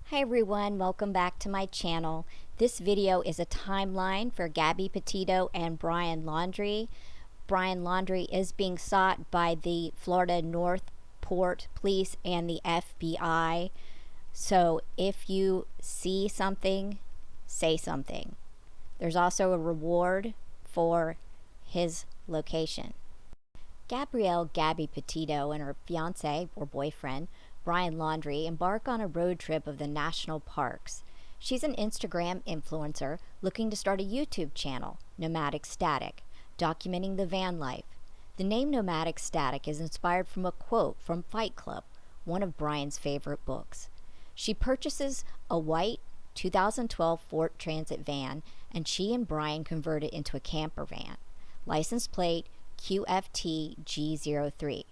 Hi everyone, welcome back to my channel. This video is a timeline for Gabby Petito and Brian Laundrie. Brian Laundrie is being sought by the Florida Northport Police and the FBI. So if you see something, say something. There's also a reward for his location. Gabby Petito and her fiance or boyfriend Brian Laundrie embark on a road trip of the national parks. She's an Instagram influencer looking to start a YouTube channel, Nomadic Static, documenting the van life. The name Nomadic Static is inspired from a quote from Fight Club, one of Brian's favorite books. She purchases a white 2012 Ford Transit van, and she and Brian convert it into a camper van. License plate QFT G03.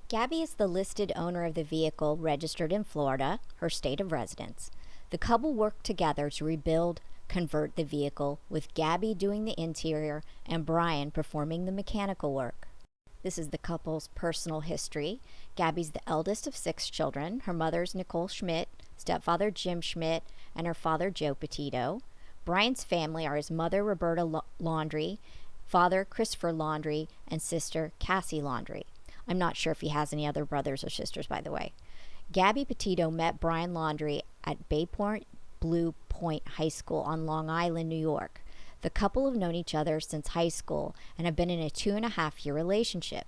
Gabby is the listed owner of the vehicle registered in Florida, her state of residence. The couple worked together to convert the vehicle, with Gabby doing the interior and Brian performing the mechanical work. This is the couple's personal history. Gabby's the eldest of 6 children. Her mother's Nicole Schmidt, stepfather Jim Schmidt, and her father Joe Petito. Brian's family are his mother Roberta Laundrie, father Christopher Laundrie, and sister Cassie Laundrie. I'm not sure if he has any other brothers or sisters, by the way. Gabby Petito met Brian Laundrie at Bayport Blue Point High School on Long Island, New York. The couple have known each other since high school and have been in a 2.5-year relationship.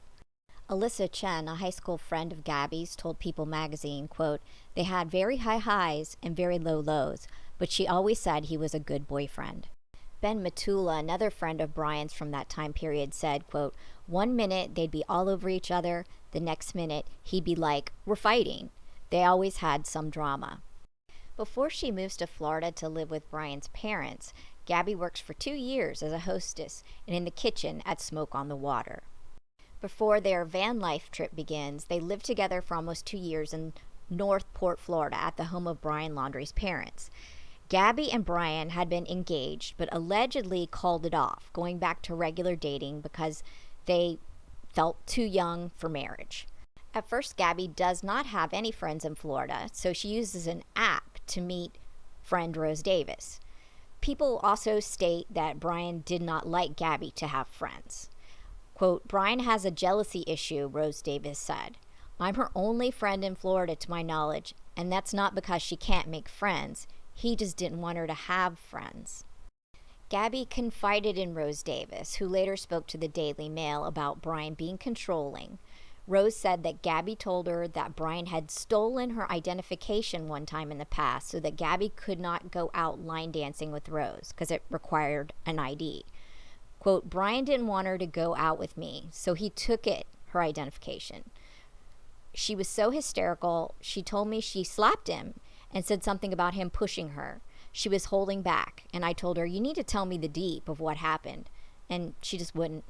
Alyssa Chen, a high school friend of Gabby's, told People magazine, quote, "They had very high highs and very low lows, but she always said he was a good boyfriend." Ben Matula, another friend of Brian's from that time period, said, quote, "One minute they'd be all over each other, the next minute he'd be like, 'We're fighting.' They always had some drama." Before she moves to Florida to live with Brian's parents, Gabby works for 2 years as a hostess and in the kitchen at Smoke on the Water. Before their van life trip begins, they live together for almost 2 years in Northport, Florida, at the home of Brian Laundrie's parents. Gabby and Brian had been engaged, but allegedly called it off, going back to regular dating because they felt too young for marriage. At first, Gabby does not have any friends in Florida, so she uses an app to meet friend Rose Davis. People also state that Brian did not like Gabby to have friends. Quote, "Brian has a jealousy issue," Rose Davis said. "I'm her only friend in Florida to my knowledge, and that's not because she can't make friends. He just didn't want her to have friends." Gabby confided in Rose Davis, who later spoke to the Daily Mail about Brian being controlling. Rose said that Gabby told her that Brian had stolen her identification one time in the past so that Gabby could not go out line dancing with Rose because it required an ID. Quote, "Brian didn't want her to go out with me, so he took her identification. She was so hysterical, she told me she slapped him and said something about him pushing her. She was holding back, and I told her, 'You need to tell me the deep of what happened,' and she just wouldn't."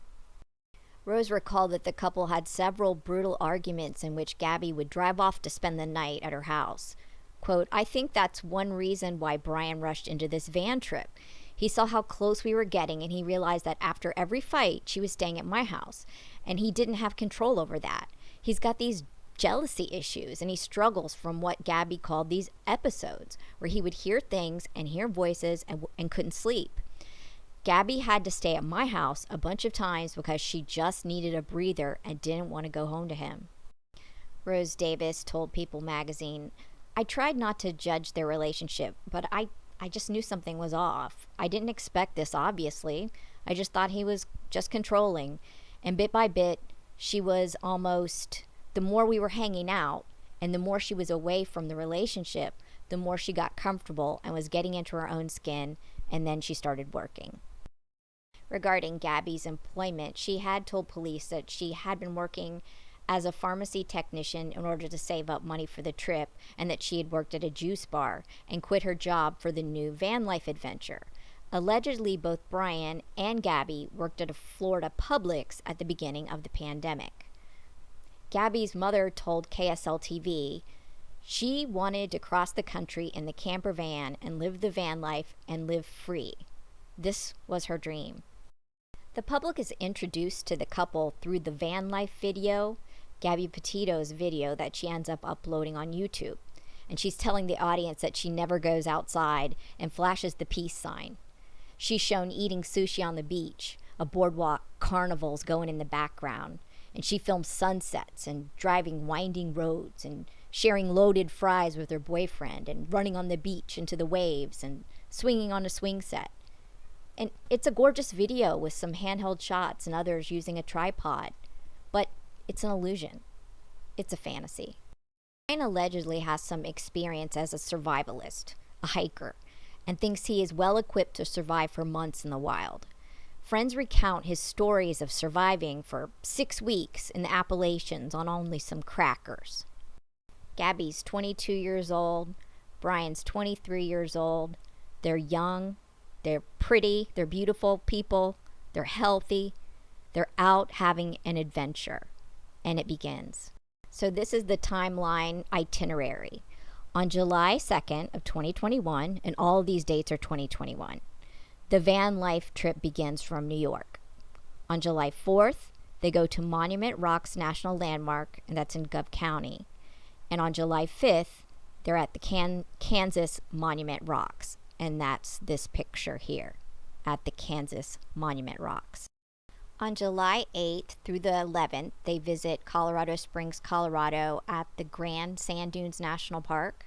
Rose recalled that the couple had several brutal arguments in which Gabby would drive off to spend the night at her house. Quote, "I think that's one reason why Brian rushed into this van trip. He saw how close we were getting, and he realized that after every fight, she was staying at my house, and he didn't have control over that. He's got these jealousy issues, and he struggles from what Gabby called these episodes where he would hear things and hear voices and couldn't sleep. Gabby had to stay at my house a bunch of times because she just needed a breather and didn't want to go home to him." Rose Davis told People magazine, "I tried not to judge their relationship, but I just knew something was off. I didn't expect this, obviously. I just thought he was just controlling. And bit by bit, she was almost... The more we were hanging out and the more she was away from the relationship, the more she got comfortable and was getting into her own skin, and then she started working." Regarding Gabby's employment, she had told police that she had been working as a pharmacy technician in order to save up money for the trip, and that she had worked at a juice bar and quit her job for the new van life adventure. Allegedly, both Brian and Gabby worked at a Florida Publix at the beginning of the pandemic. Gabby's mother told KSL-TV she wanted to cross the country in the camper van and live the van life and live free. This was her dream. The public is introduced to the couple through the van life video, Gabby Petito's video that she ends up uploading on YouTube. and she's telling the audience that she never goes outside and flashes the peace sign. She's shown eating sushi on the beach, a boardwalk carnival's going in the background, and she films sunsets and driving winding roads and sharing loaded fries with her boyfriend and running on the beach into the waves and swinging on a swing set. And it's a gorgeous video with some handheld shots and others using a tripod, but it's an illusion. It's a fantasy. Brian allegedly has some experience as a survivalist, a hiker, and thinks he is well equipped to survive for months in the wild. Friends recount his stories of surviving for 6 weeks in the Appalachians on only some crackers. Gabby's 22 years old, Brian's 23 years old. They're young, they're pretty, they're beautiful people, they're healthy, they're out having an adventure, and it begins. So this is the timeline itinerary. On July 2nd of 2021, and all of these dates are 2021, the van life trip begins from New York. On July 4th, they go to Monument Rocks National Landmark, and that's in Gov County. And on July 5th, they're at the Kansas Monument Rocks, and that's this picture here at the Kansas Monument Rocks. On July 8th through the 11th, they visit Colorado Springs, Colorado at the Grand Sand Dunes National Park.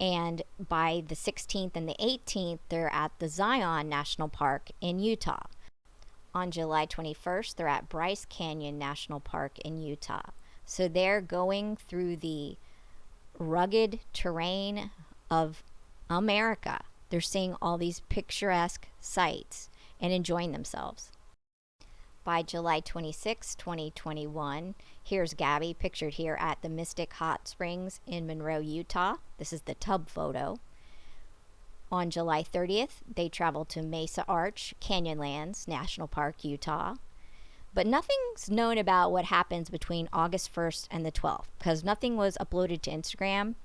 And by the 16th and the 18th, they're at the Zion National Park in Utah. On July 21st, they're at Bryce Canyon National Park in Utah. So they're going through the rugged terrain of America. They're seeing all these picturesque sights and enjoying themselves. By July 26, 2021, here's Gabby pictured here at the Mystic Hot Springs in Monroe, Utah. This is the tub photo. On July 30th, they travel to Mesa Arch Canyonlands National Park, Utah. But nothing's known about what happens between August 1st and the 12th because nothing was uploaded to Instagram.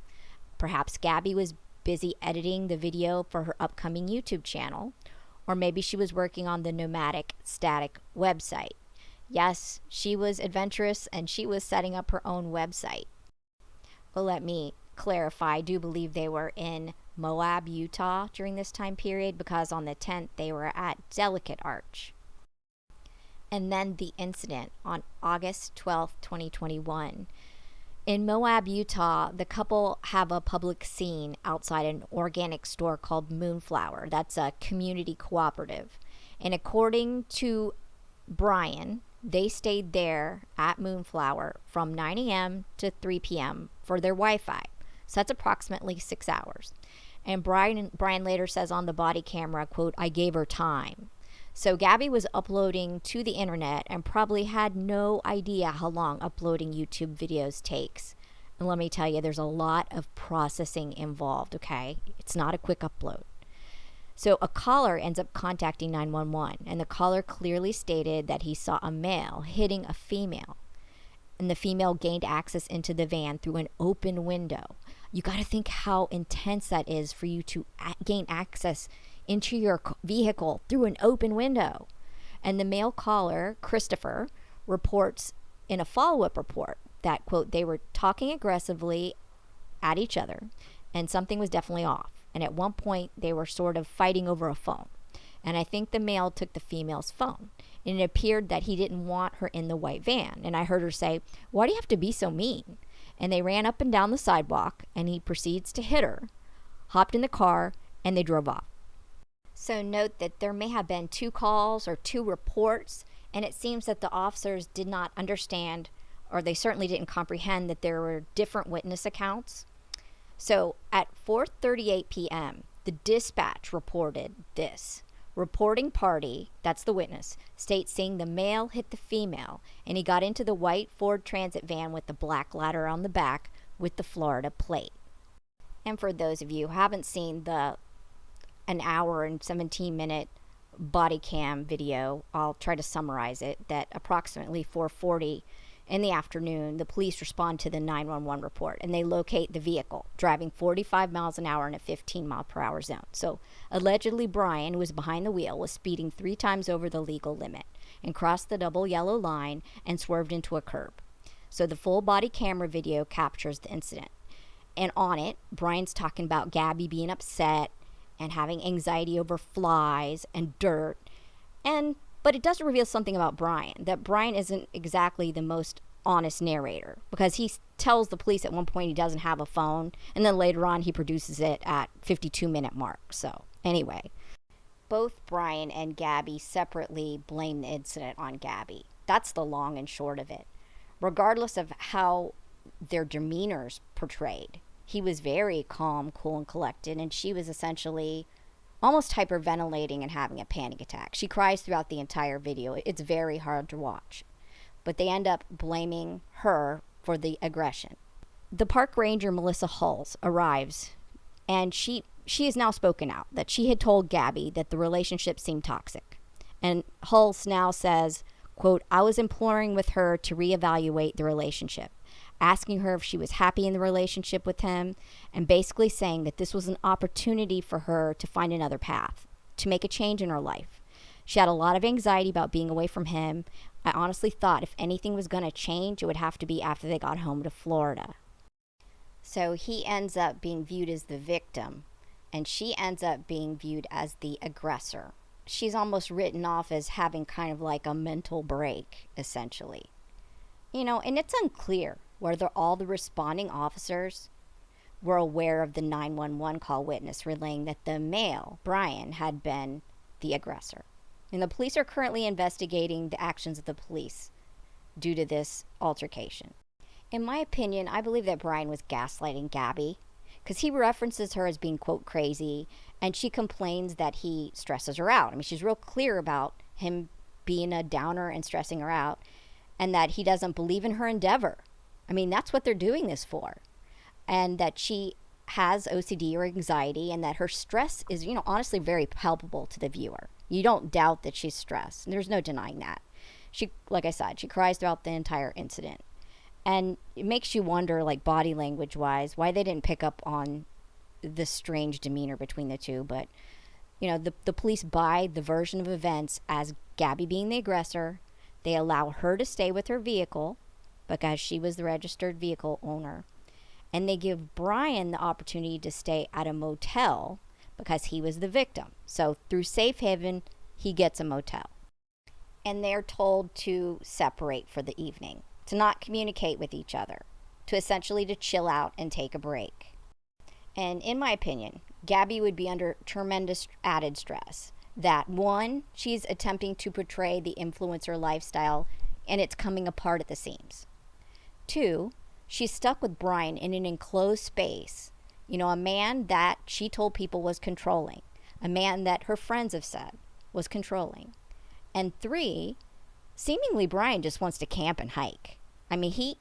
Perhaps Gabby was busy editing the video for her upcoming YouTube channel, or maybe she was working on the Nomadic Static website. Yes, she was adventurous and she was setting up her own website. Well, let me clarify. I do believe they were in Moab, Utah during this time period because on the 10th they were at Delicate Arch. And then the incident on August 12th, 2021. In Moab, Utah, the couple have a public scene outside an organic store called Moonflower. That's a community cooperative. And according to Brian, they stayed there at Moonflower from 9 a.m. to 3 p.m. for their Wi-Fi. So that's approximately 6 hours. And Brian later says on the body camera, quote, "I gave her time." So Gabby was uploading to the internet and probably had no idea how long uploading YouTube videos takes. And let me tell you, there's a lot of processing involved, okay? It's not a quick upload. So a caller ends up contacting 911, and the caller clearly stated that he saw a male hitting a female. And the female gained access into the van through an open window. You got to think how intense that is for you to gain access into your vehicle through an open window. And the male caller, Christopher, reports in a follow-up report that, quote, they were talking aggressively at each other and something was definitely off. And at one point they were sort of fighting over a phone. And I think the male took the female's phone. And it appeared that he didn't want her in the white van. And I heard her say, "Why do you have to be so mean?" And they ran up and down the sidewalk and he proceeds to hit her, hopped in the car, and they drove off. So note that there may have been 2 calls or 2 reports, and it seems that the officers did not understand, or they certainly didn't comprehend that there were different witness accounts. So at 4:38 p.m., the dispatch reported this. Reporting party, that's the witness, states seeing the male hit the female, and he got into the white Ford Transit van with the black ladder on the back with the Florida plate. And for those of you who haven't seen the an hour and 17-minute body cam video, I'll try to summarize it, that approximately 4:40 in the afternoon, the police respond to the 911 report and they locate the vehicle driving 45 miles an hour in a 15 mile per hour zone. So allegedly Brian, who was behind the wheel, was speeding 3 times over the legal limit and crossed the double yellow line and swerved into a curb. So the full body camera video captures the incident. And on it, Brian's talking about Gabby being upset and having anxiety over flies and dirt. But it does reveal something about Brian, that Brian isn't exactly the most honest narrator, because he tells the police at one point he doesn't have a phone, and then later on he produces it at 52-minute mark. So anyway, both Brian and Gabby separately blame the incident on Gabby. That's the long and short of it. Regardless of how their demeanors portrayed, he was very calm, cool, and collected, and she was essentially almost hyperventilating and having a panic attack. She cries throughout the entire video. It's very hard to watch. But they end up blaming her for the aggression. The park ranger, Melissa Hulse, arrives, and she has now spoken out that she had told Gabby that the relationship seemed toxic. And Hulse now says, quote, "I was imploring with her to reevaluate the relationship, asking her if she was happy in the relationship with him, and basically saying that this was an opportunity for her to find another path, to make a change in her life. She had a lot of anxiety about being away from him. I honestly thought if anything was going to change, it would have to be after they got home to Florida." So he ends up being viewed as the victim, and she ends up being viewed as the aggressor. She's almost written off as having kind of like a mental break, essentially. And it's unclear whether all the responding officers were aware of the 911 call witness relaying that the male, Brian, had been the aggressor. And the police are currently investigating the actions of the police due to this altercation. In my opinion, I believe that Brian was gaslighting Gabby, because he references her as being, quote, crazy, and she complains that he stresses her out. I mean, she's real clear about him being a downer and stressing her out, and that he doesn't believe in her endeavor. I mean, that's what they're doing this for. And that she has OCD or anxiety, and that her stress is, honestly very palpable to the viewer. You don't doubt that she's stressed. There's no denying that. She, like I said, she cries throughout the entire incident. And it makes you wonder, like body language wise, why they didn't pick up on the strange demeanor between the two. But, the police buy the version of events as Gabby being the aggressor. They allow her to stay with her vehicle because she was the registered vehicle owner. And they give Brian the opportunity to stay at a motel because he was the victim. So through safe haven, he gets a motel. And they're told to separate for the evening, to not communicate with each other, to essentially to chill out and take a break. And in my opinion, Gabby would be under tremendous added stress. That one, she's attempting to portray the influencer lifestyle and it's coming apart at the seams. Two, she's stuck with Brian in an enclosed space. A man that she told people was controlling. A man that her friends have said was controlling. And three, seemingly Brian just wants to camp and hike. I mean,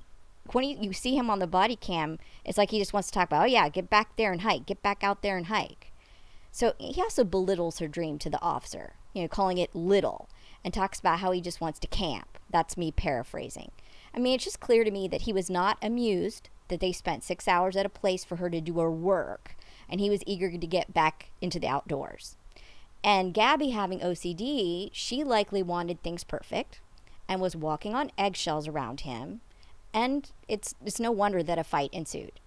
when you see him on the body cam, it's like he just wants to talk about, oh yeah, get back there and hike, get back out there and hike. So he also belittles her dream to the officer, calling it little, and talks about how he just wants to camp. That's me paraphrasing. I mean, it's just clear to me that he was not amused that they spent 6 hours at a place for her to do her work, and he was eager to get back into the outdoors. And Gabby, having OCD, she likely wanted things perfect and was walking on eggshells around him, and it's no wonder that a fight ensued.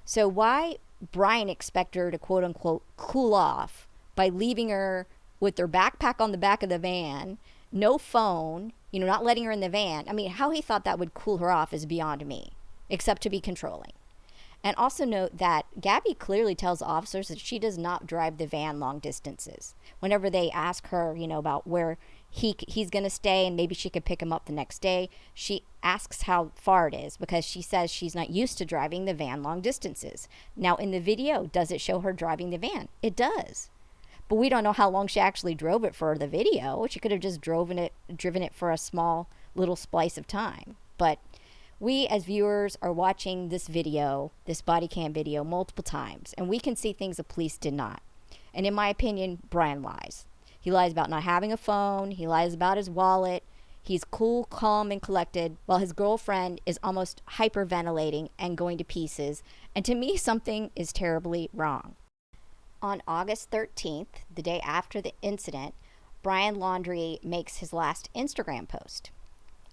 So why Brian expect her to quote-unquote cool off by leaving her with her backpack on the back of the van, no phone, not letting her in the van? I mean, how he thought that would cool her off is beyond me, except to be controlling. And also note that Gabby clearly tells officers that she does not drive the van long distances. Whenever they ask her, about where he's going to stay and maybe she could pick him up the next day, she asks how far it is because she says she's not used to driving the van long distances. Now, in the video, does it show her driving the van? It does. But we don't know how long she actually drove it for the video. She could have just driven it for a small little splice of time. But we as viewers are watching this video, this body cam video, multiple times, and we can see things the police did not. And in my opinion, Brian lies. He lies about not having a phone. He lies about his wallet. He's cool, calm, and collected, while his girlfriend is almost hyperventilating and going to pieces. And to me, something is terribly wrong. On August 13th, the day after the incident, Brian Laundrie makes his last Instagram post.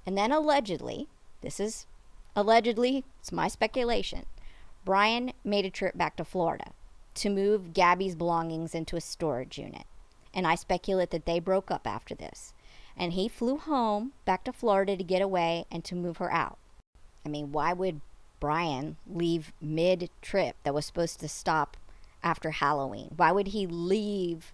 And then allegedly, it's my speculation, Brian made a trip back to Florida to move Gabby's belongings into a storage unit. And I speculate that they broke up after this. And he flew home back to Florida to get away and to move her out. I mean, why would Brian leave mid-trip that was supposed to stop after Halloween? Why would he leave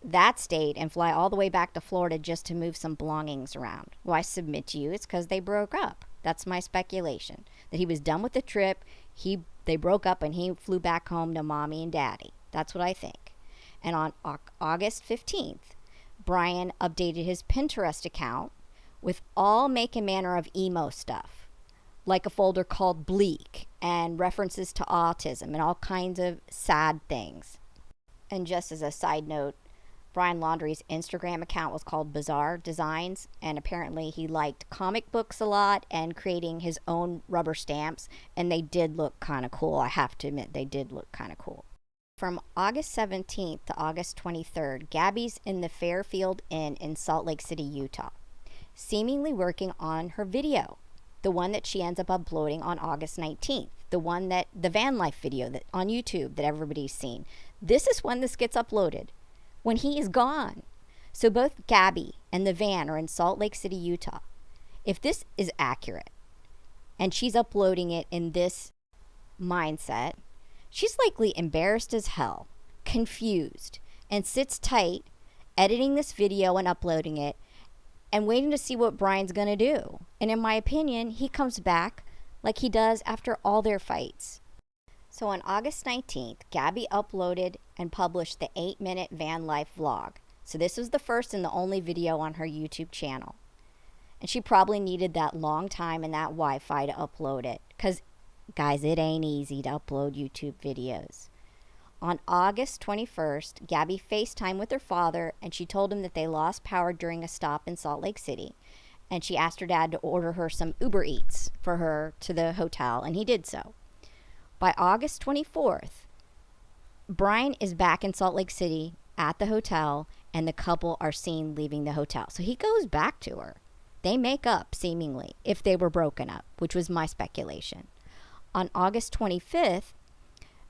that state and fly all the way back to Florida just to move some belongings around? Well, I submit to you it's because they broke up. That's my speculation. That he was done with the trip, they broke up, and he flew back home to mommy and daddy. That's what I think. And on August 15th, Brian updated his Pinterest account with all make and manner of emo stuff, like a folder called Bleak and references to autism and all kinds of sad things. And just as a side note, Brian Laundrie's Instagram account was called Bizarre Designs, and apparently he liked comic books a lot and creating his own rubber stamps, and they did look kind of cool. I have to admit, they did look kind of cool. From August 17th to August 23rd, Gabby's in the Fairfield Inn in Salt Lake City, Utah, seemingly working on her video, the one that she ends up uploading on August 19th, the van life video that on YouTube that everybody's seen. This is when this gets uploaded, when he is gone. So both Gabby and the van are in Salt Lake City, Utah. If this is accurate, and she's uploading it in this mindset, she's likely embarrassed as hell, confused, and sits tight, editing this video and uploading it, and waiting to see what Brian's going to do. And in my opinion, he comes back like he does after all their fights. So on August 19th, Gabby uploaded and published the 8-minute van life vlog. So this was the first and the only video on her YouTube channel. And she probably needed that long time and that Wi-Fi to upload it. Because, guys, it ain't easy to upload YouTube videos. On August 21st, Gabby FaceTimed with her father, and she told him that they lost power during a stop in Salt Lake City. And she asked her dad to order her some Uber Eats for her to the hotel, and he did so. By August 24th, Brian is back in Salt Lake City at the hotel, and the couple are seen leaving the hotel. So he goes back to her. They make up, seemingly, if they were broken up, which was my speculation. On August 25th,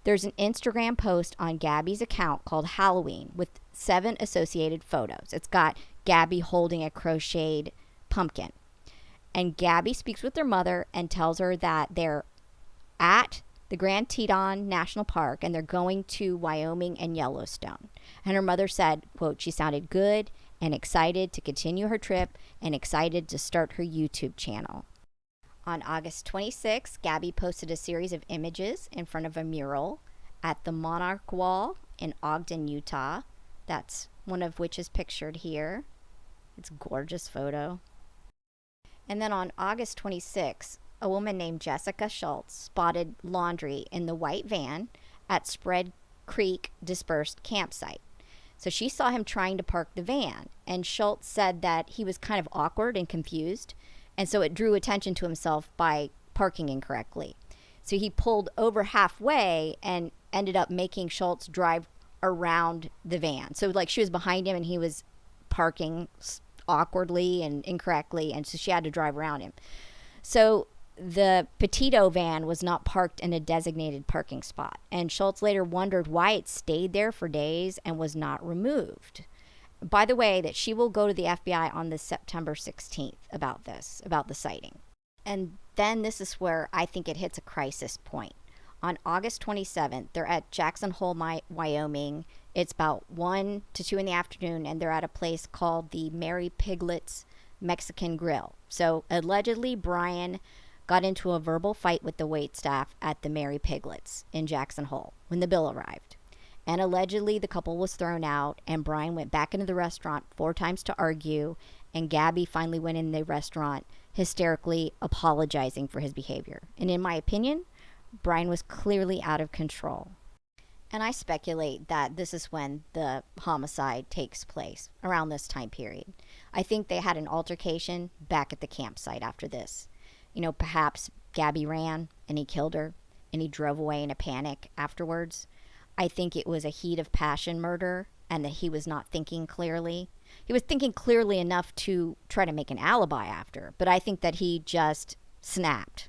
there's an Instagram post on Gabby's account called Halloween with 7 associated photos. It's got Gabby holding a crocheted pumpkin. And Gabby speaks with her mother and tells her that they're at the Grand Teton National Park and they're going to Wyoming and Yellowstone. And her mother said, quote, she sounded good and excited to continue her trip and excited to start her YouTube channel. On August 26th, Gabby posted a series of images in front of a mural at the Monarch Wall in Ogden, Utah. That's one of which is pictured here. It's a gorgeous photo. And then on August 26th, a woman named Jessica Schultz spotted Laundrie in the white van at Spread Creek Dispersed Campsite. So she saw him trying to park the van, and Schultz said that he was kind of awkward and confused, and so it drew attention to himself by parking incorrectly. So he pulled over halfway and ended up making Schultz drive around the van. So like she was behind him and he was parking awkwardly and incorrectly, and so she had to drive around him. So the Petito van was not parked in a designated parking spot, and Schultz later wondered why it stayed there for days and was not removed. By the way, that she will go to the FBI on the September 16th about the sighting. And then this is where I think it hits a crisis point. On August 27th, they're at Jackson Hole, Wyoming. It's about 1 to 2 in the afternoon, and they're at a place called the Mary Piglet's Mexican Grill. So allegedly, Brian got into a verbal fight with the waitstaff at the Mary Piglet's in Jackson Hole when the bill arrived. And allegedly, the couple was thrown out, and Brian went back into the restaurant 4 times to argue, and Gabby finally went in the restaurant hysterically apologizing for his behavior. And in my opinion, Brian was clearly out of control. And I speculate that this is when the homicide takes place, around this time period. I think they had an altercation back at the campsite after this. You know, perhaps Gabby ran and he killed her and he drove away in a panic afterwards. I think it was a heat of passion murder and that he was not thinking clearly. He was thinking clearly enough to try to make an alibi after, but I think that he just snapped.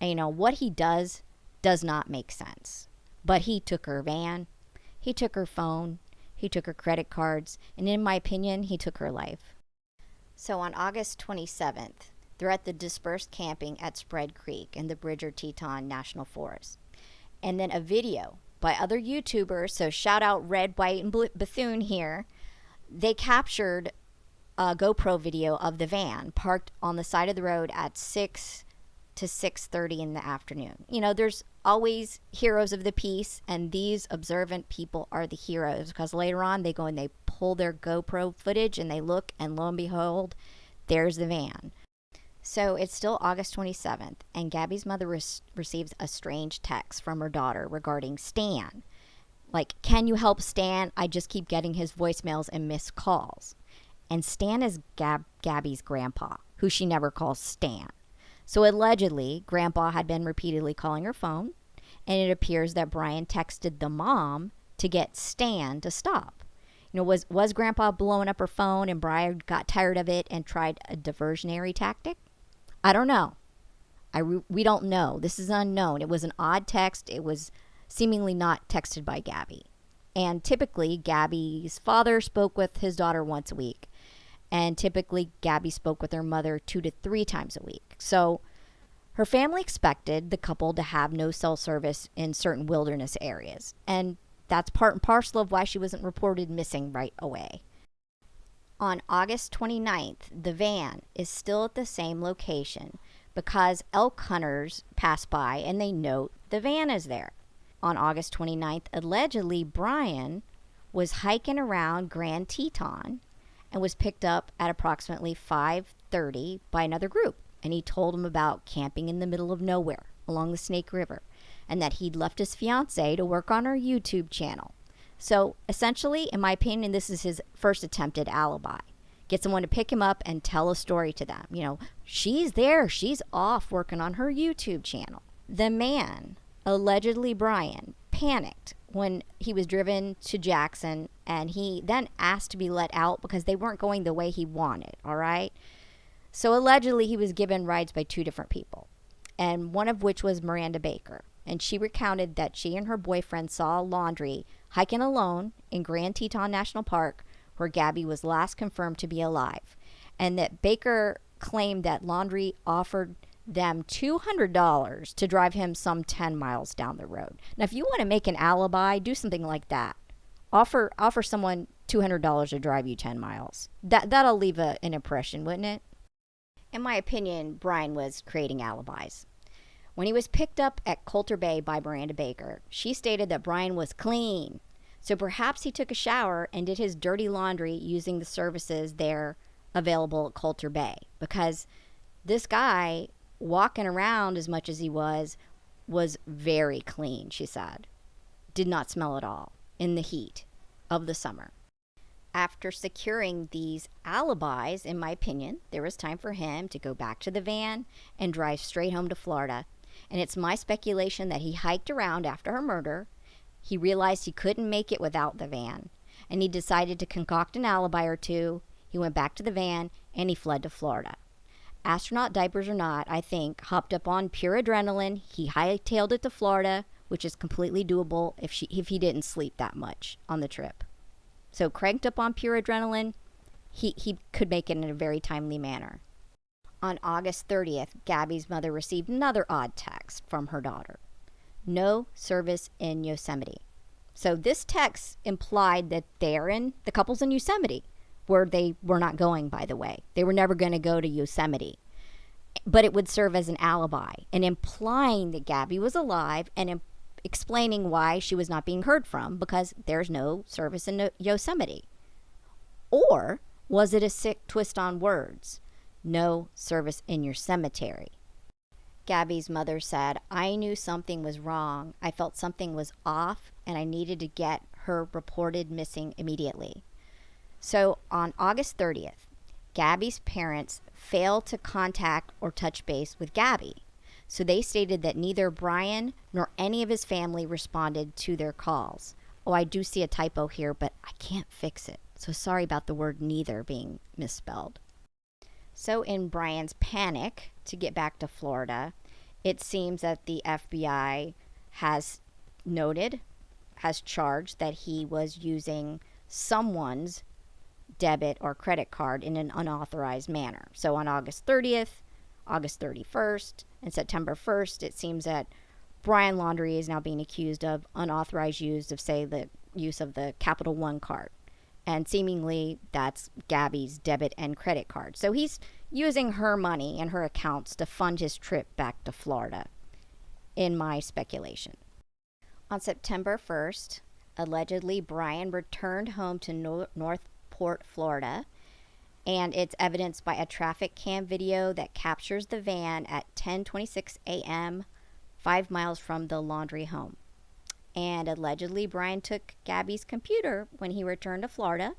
And, you know, what he does does not make sense. But he took her van, he took her phone, he took her credit cards, and in my opinion, he took her life. So on August 27th, they're at the dispersed camping at Spread Creek in the Bridger-Teton National Forest. And then a video by other YouTubers, so shout out Red, White, and Bethune here, they captured a GoPro video of the van parked on the side of the road at 6 to 6:30 in the afternoon. You know, there's always heroes of the peace, and these observant people are the heroes, because later on they go and they pull their GoPro footage and they look, and lo and behold, there's the van. So it's still August 27th, and Gabby's mother receives a strange text from her daughter regarding Stan. Like, can you help Stan? I just keep getting his voicemails and missed calls. And Stan is Gabby's grandpa, who she never calls Stan. So allegedly, Grandpa had been repeatedly calling her phone, and it appears that Brian texted the mom to get Stan to stop. You know, was Grandpa blowing up her phone and Brian got tired of it and tried a diversionary tactic? I don't know. We don't know. This is unknown. It was an odd text. It was seemingly not texted by Gabby. And typically, Gabby's father spoke with his daughter once a week. And typically, Gabby spoke with her mother 2 to 3 times a week. So her family expected the couple to have no cell service in certain wilderness areas. And that's part and parcel of why she wasn't reported missing right away. On August 29th, the van is still at the same location because elk hunters pass by and they note the van is there. On August 29th, allegedly, Brian was hiking around Grand Teton and was picked up at approximately 5:30 by another group. And he told them about camping in the middle of nowhere along the Snake River, and that he'd left his fiancée to work on her YouTube channel. So essentially, in my opinion, this is his first attempted alibi. Get someone to pick him up and tell a story to them. You know, she's there, she's off working on her YouTube channel. The man, allegedly Brian, panicked when he was driven to Jackson, and he then asked to be let out because they weren't going the way he wanted, all right? So allegedly he was given rides by 2 different people, and one of which was Miranda Baker. And she recounted that she and her boyfriend saw Laundrie hiking alone in Grand Teton National Park, where Gabby was last confirmed to be alive, and that Baker claimed that Laundrie offered them $200 to drive him some 10 miles down the road. Now, if you want to make an alibi, do something like that. Offer someone $200 to drive you 10 miles. That'll leave an impression, wouldn't it? In my opinion, Brian was creating alibis. When he was picked up at Coulter Bay by Miranda Baker, she stated that Brian was clean. So perhaps he took a shower and did his dirty laundry using the services there available at Coulter Bay. Because this guy, walking around as much as he was very clean, she said. Did not smell at all in the heat of the summer. After securing these alibis, in my opinion, there was time for him to go back to the van and drive straight home to Florida. And it's my speculation that he hiked around after her murder. He realized he couldn't make it without the van, and he decided to concoct an alibi or two. He went back to the van, and he fled to Florida. Astronaut diapers or not, I think, hopped up on pure adrenaline. He hightailed it to Florida, which is completely doable if he didn't sleep that much on the trip. So cranked up on pure adrenaline, he could make it in a very timely manner. On August 30th, Gabby's mother received another odd text from her daughter. No service in Yosemite. So this text implied that the couple's in Yosemite, where they were not going, by the way. They were never going to go to Yosemite. But it would serve as an alibi, and implying that Gabby was alive, and explaining why she was not being heard from, because there's no service in Yosemite. Or was it a sick twist on words? No service in your cemetery. Gabby's mother said, I knew something was wrong. I felt something was off, and I needed to get her reported missing immediately. So on August 30th, Gabby's parents failed to contact or touch base with Gabby. So they stated that neither Brian nor any of his family responded to their calls. Oh, I do see a typo here, but I can't fix it. So sorry about the word neither being misspelled. So in Brian's panic to get back to Florida, it seems that the FBI has charged that he was using someone's debit or credit card in an unauthorized manner. So on August 30th, August 31st, and September 1st, it seems that Brian Laundrie is now being accused of unauthorized use of, say, the use of the Capital One card. And seemingly that's Gabby's debit and credit card. So he's using her money and her accounts to fund his trip back to Florida, in my speculation. On September 1st, allegedly Brian returned home to Northport, Florida, and it's evidenced by a traffic cam video that captures the van at 10:26 a.m., 5 miles from the Laundrie home. And allegedly Brian took Gabby's computer when he returned to Florida,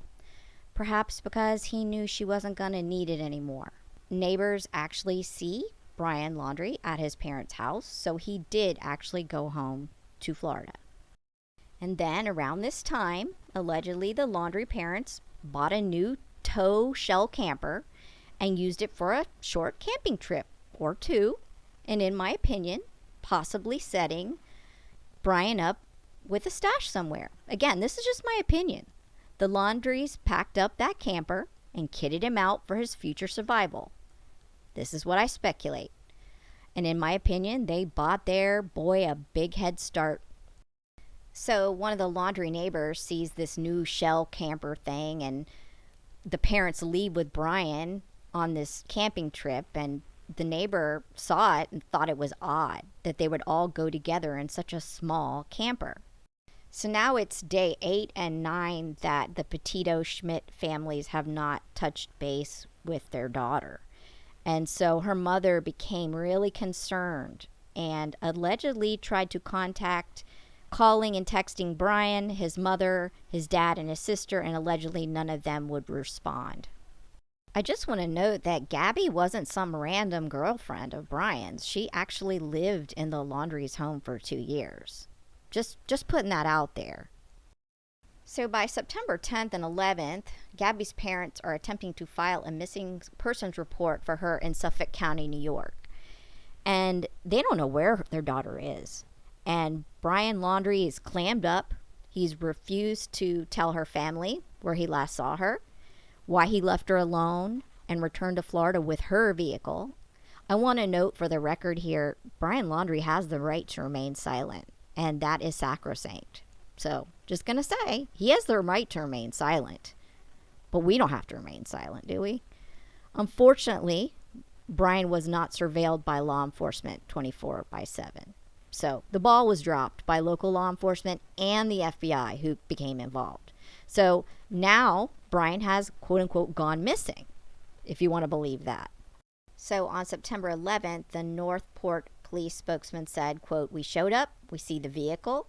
perhaps because he knew she wasn't going to need it anymore. Neighbors actually see Brian Laundrie at his parents' house, so he did actually go home to Florida. And then around this time, allegedly the Laundrie parents bought a new tow shell camper and used it for a short camping trip or two, and in my opinion, possibly setting Brian up with a stash somewhere. Again, this is just my opinion. The Laundries packed up that camper and kitted him out for his future survival. This is what I speculate. And in my opinion, they bought their boy a big head start. So one of the Laundrie neighbors sees this new shell camper thing, and the parents leave with Brian on this camping trip, and the neighbor saw it and thought it was odd that they would all go together in such a small camper. So now it's day 8 and 9 that the Petito Schmidt families have not touched base with their daughter. And so her mother became really concerned and allegedly tried to contact, calling and texting Brian, his mother, his dad, and his sister, and allegedly none of them would respond. I just want to note that Gabby wasn't some random girlfriend of Brian's. She actually lived in the Laundrie's home for 2 years. Just putting that out there. So by September 10th and 11th, Gabby's parents are attempting to file a missing persons report for her in Suffolk County, New York. And they don't know where their daughter is. And Brian Laundrie is clammed up. He's refused to tell her family where he last saw her, why he left her alone and returned to Florida with her vehicle. I want to note for the record here, Brian Laundrie has the right to remain silent, and that is sacrosanct. So, just going to say, he has the right to remain silent. But we don't have to remain silent, do we? Unfortunately, Brian was not surveilled by law enforcement 24/7. So, the ball was dropped by local law enforcement and the FBI, who became involved. So, now Brian has, quote-unquote, gone missing, if you want to believe that. So, on September 11th, the Northport police spokesman said, quote, "We showed up, we see the vehicle,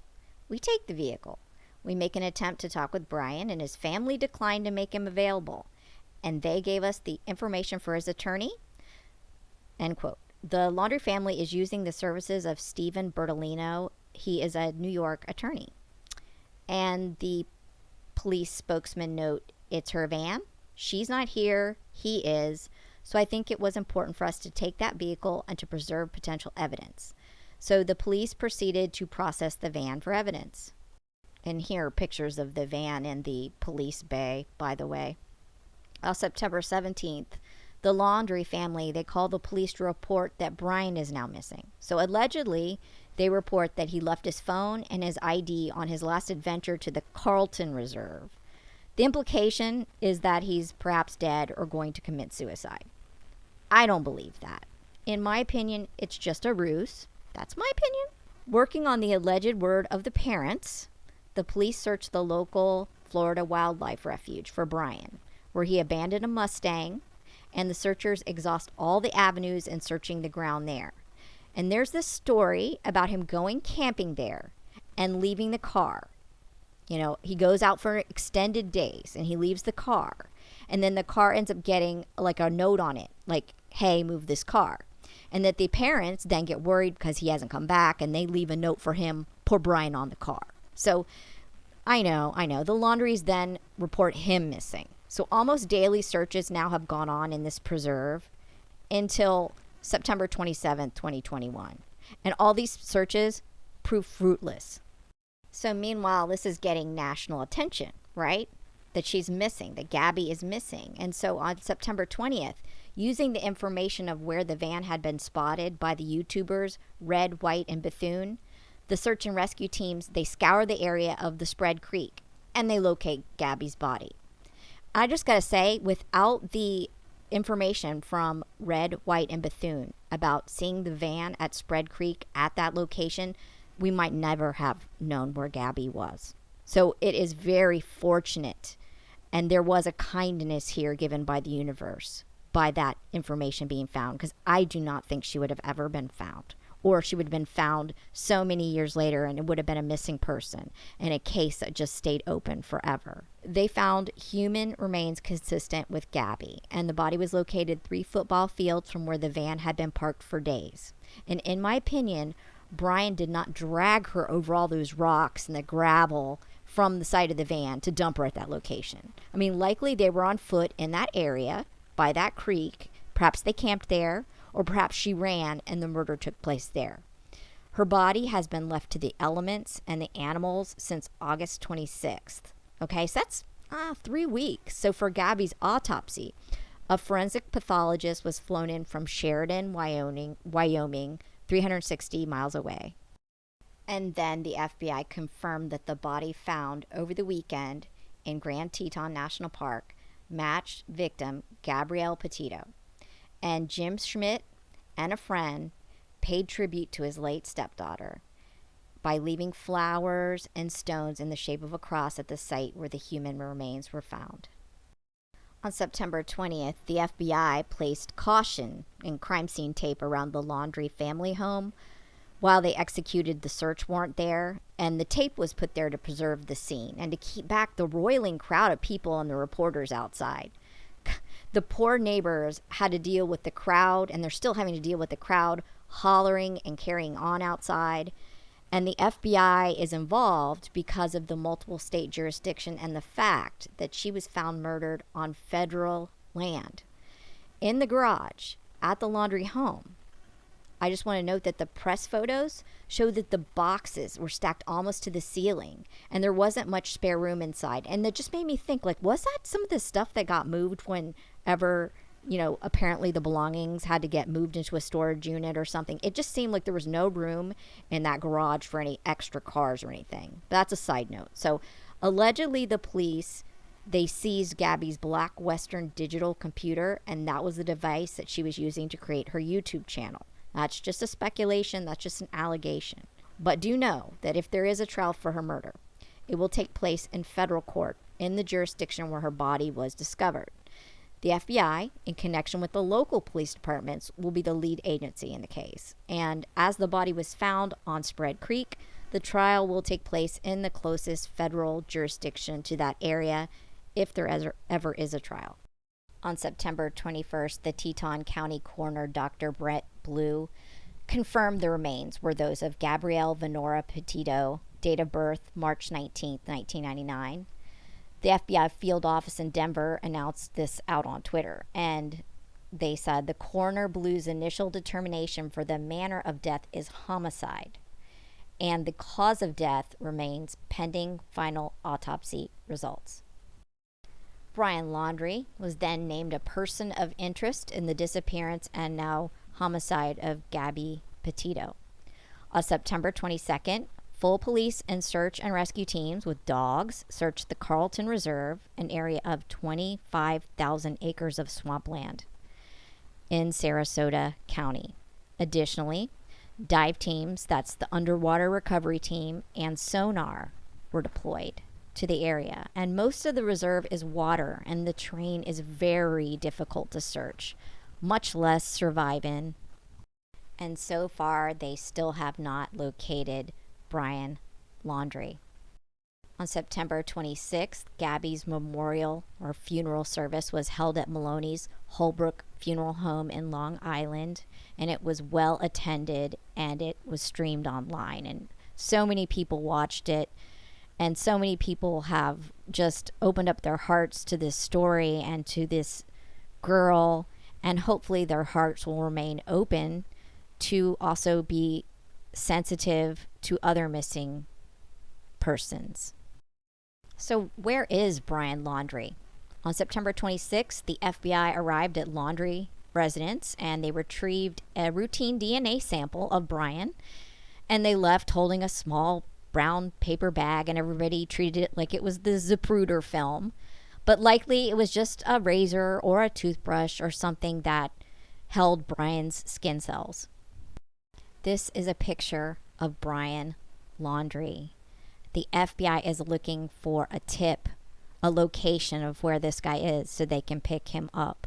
we take the vehicle. We make an attempt to talk with Brian, and his family declined to make him available. And they gave us the information for his attorney." End quote. The Laundrie family is using the services of Stephen Bertolino. He is a New York attorney. And the police spokesman note, "It's her van. She's not here. He is. So I think it was important for us to take that vehicle and to preserve potential evidence." So the police proceeded to process the van for evidence. And here are pictures of the van in the police bay, by the way. On September 17th, the Laundrie family, they called the police to report that Brian is now missing. So allegedly, they report that he left his phone and his ID on his last adventure to the Carlton Reserve. The implication is that he's perhaps dead or going to commit suicide. I don't believe that. In my opinion, it's just a ruse. That's my opinion. Working on the alleged word of the parents, the police searched the local Florida Wildlife Refuge for Brian, where he abandoned a Mustang, and the searchers exhaust all the avenues in searching the ground there. And there's this story about him going camping there and leaving the car. You know, he goes out for extended days and he leaves the car. And then the car ends up getting like a note on it, like, "Hey, move this car." And that the parents then get worried because he hasn't come back, and they leave a note for him, "Poor Brian," on the car. So I know. The Laundries then report him missing. So almost daily searches now have gone on in this preserve until September 27th, 2021. And all these searches proved fruitless. So meanwhile, this is getting national attention, right? That she's missing, that Gabby is missing. And so on September 20th, using the information of where the van had been spotted by the YouTubers Red, White, and Bethune, the search and rescue teams, they scour the area of the Spread Creek and they locate Gabby's body. I just got to say, without the information from Red, White, and Bethune about seeing the van at Spread Creek at that location, we might never have known where Gabby was. So it is very fortunate, and there was a kindness here given by the universe by that information being found, because I do not think she would have ever been found, or she would have been found so many years later and it would have been a missing person and a case that just stayed open forever. They found human remains consistent with Gabby, and the body was located 3 football fields from where the van had been parked for days. And in my opinion, Brian did not drag her over all those rocks and the gravel from the side of the van to dump her at that location. I mean, likely they were on foot in that area by that creek. Perhaps they camped there, or perhaps she ran and the murder took place there. Her body has been left to the elements and the animals since August 26th. Okay, so that's 3 weeks. So for Gabby's autopsy, a forensic pathologist was flown in from Sheridan, Wyoming, 360 miles away. And then the FBI confirmed that the body found over the weekend in Grand Teton National Park matched victim Gabby Petito. And Jim Schmidt and a friend paid tribute to his late stepdaughter by leaving flowers and stones in the shape of a cross at the site where the human remains were found. On September 20th, the FBI placed caution and crime scene tape around the Laundrie family home while they executed the search warrant there, and the tape was put there to preserve the scene and to keep back the roiling crowd of people and the reporters outside. The poor neighbors had to deal with the crowd, and they're still having to deal with the crowd hollering and carrying on outside. And the FBI is involved because of the multiple state jurisdiction and the fact that she was found murdered on federal land in the garage at the Laundrie home. I just want to note that the press photos show that the boxes were stacked almost to the ceiling and there wasn't much spare room inside. And that just made me think, like, was that some of the stuff that got moved whenever, apparently the belongings had to get moved into a storage unit or something? It just seemed like there was no room in that garage for any extra cars or anything. But that's a side note. So allegedly the police, they seized Gabby's black Western digital computer, and that was the device that she was using to create her YouTube channel. That's just a speculation. That's just an allegation. But do know that if there is a trial for her murder, it will take place in federal court in the jurisdiction where her body was discovered. The FBI, in connection with the local police departments, will be the lead agency in the case. And as the body was found on Spread Creek, the trial will take place in the closest federal jurisdiction to that area, if there ever is a trial. On September 21st, the Teton County coroner, Dr. Brett Blue, confirmed the remains were those of Gabrielle Venora Petito, date of birth March 19, 1999. The FBI field office in Denver announced this out on Twitter, and they said the coroner Blue's initial determination for the manner of death is homicide, and the cause of death remains pending final autopsy results. Brian Laundrie was then named a person of interest in the disappearance and now homicide of Gabby Petito. On September 22nd, full police and search and rescue teams with dogs searched the Carlton Reserve, an area of 25,000 acres of swampland in Sarasota County. Additionally, dive teams, that's the underwater recovery team, and sonar were deployed to the area. And most of the reserve is water, and the terrain is very difficult to search, much less survive in. And so far, they still have not located Brian Laundrie. On September 26th, Gabby's memorial or funeral service was held at Maloney's Holbrook Funeral Home in Long Island, and it was well attended, and it was streamed online, and so many people watched it, and so many people have just opened up their hearts to this story and to this girl, and hopefully their hearts will remain open to also be sensitive to other missing persons. So where is Brian Laundrie? On September 26th, the FBI arrived at Laundrie residence and they retrieved a routine DNA sample of Brian, and they left holding a small brown paper bag, and everybody treated it like it was the Zapruder film. But likely it was just a razor or a toothbrush or something that held Brian's skin cells. This is a picture of Brian Laundrie. The FBI is looking for a tip, a location of where this guy is so they can pick him up.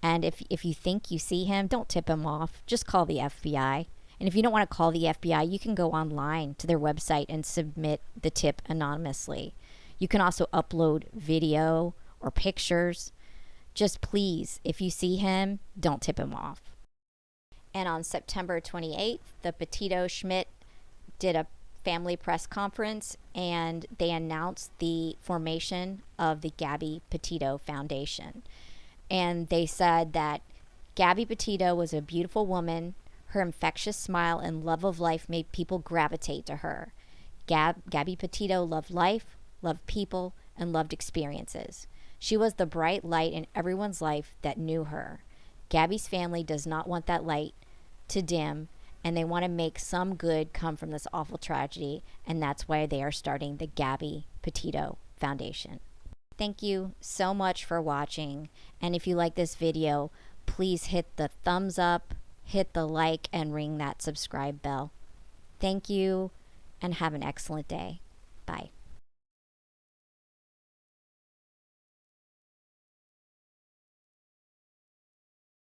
And if you think you see him, don't tip him off. Just call the FBI. And if you don't want to call the FBI, you can go online to their website and submit the tip anonymously. You can also upload video or pictures. Just please, if you see him, don't tip him off. And on September 28th, the Petito Schmidt did a family press conference, and they announced the formation of the Gabby Petito Foundation. And they said that Gabby Petito was a beautiful woman. Her infectious smile and love of life made people gravitate to her. Gabby Petito loved life, loved people, and loved experiences. She was the bright light in everyone's life that knew her. Gabby's family does not want that light to dim, and they want to make some good come from this awful tragedy, and that's why they are starting the Gabby Petito Foundation. Thank you so much for watching, and if you like this video, please hit the thumbs up, hit the like, and ring that subscribe bell. Thank you, and have an excellent day. Bye.